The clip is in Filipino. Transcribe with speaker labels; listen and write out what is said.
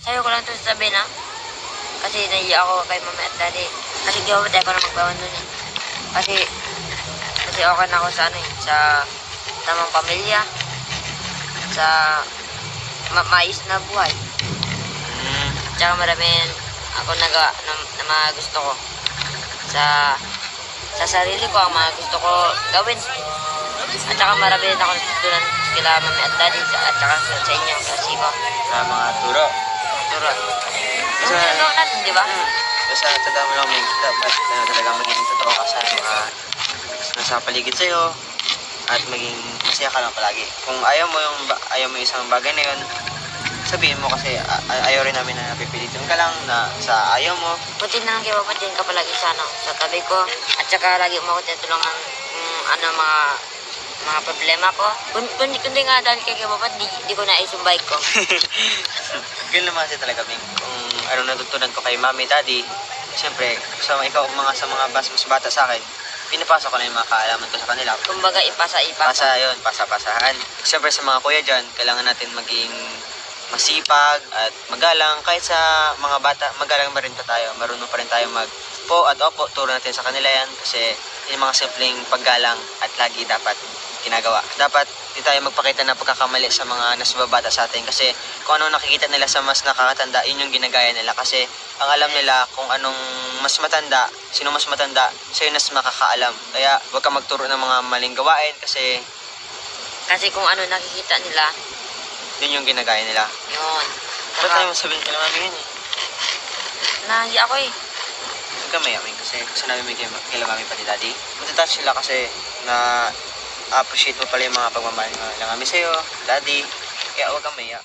Speaker 1: Sabi ko lang ito sasabihin na. Kasi naiiyak ako kay mama at daddy. Kasi di ako na magbawan nun eh. Kasi okay na ako sa ano eh. Sa tamang pamilya. Sa mais na buhay. Tsaka maraming ako na mga gusto ko. Sa sarili ko, ang mga gusto ko gawin. At saka marami rin ako natutunan kila mami at daddy at saka sa inyo, sa Siva.
Speaker 2: Sa mga turo.
Speaker 1: Turo. Kasi ginagawa natin, di ba?
Speaker 2: Basta tanda mo lang, dapat talagang maging totoo ka sa mga nasa paligid sa'yo at maging masaya ka lang palagi. Kung ayaw mo yung isang bagay na yun, sabihin mo kasi ayaw rin namin na napipilitin ka lang na sa ayaw mo.
Speaker 1: Buti na lang kay Papa, din ka palagi sa tabi ko. At saka lagi mo ako tinutulungan kung mga problema ko. Kundi nga dahil kay Papa, di ko na isumbay ko.
Speaker 2: Ganun naman kasi talaga, Ming. Kung ano natutunan ko kay mami, daddy, siyempre, sa mga mas bata sa akin, pinapasa ko na yung mga kaalaman ko sa kanila.
Speaker 1: Kumbaga, ipasa.
Speaker 2: Yun, pasa-pasahan. Siyempre sa mga kuya dyan, kailangan natin maging masipag at magalang. Kahit sa mga bata, magalang pa rin tayo. Marunong pa rin tayo po at opo. Turo natin sa kanila yan kasi yung mga simpleng paggalang at lagi dapat ginagawa. Dapat di tayo magpakita na pagkakamali sa mga nasababata sa atin kasi kung ano nakikita nila sa mas nakakatanda, yun yung ginagaya nila kasi ang alam nila kung anong sino mas matanda, sa'yo mas makakaalam. Kaya huwag ka magturo ng mga maling gawain kasi
Speaker 1: kung ano nakikita nila,
Speaker 2: yun yung ginagaya nila.
Speaker 1: yun.
Speaker 2: Ba't tayo masabihin ka naman yun eh?
Speaker 1: Nahiya ako eh.
Speaker 2: Huwag ka mayamin kasi sinabi mo kay mami pati daddy. Matataas sila kasi na appreciate mo pala yung mga pagmamahal ng mami sa'yo, daddy. Kaya huwag kang maya.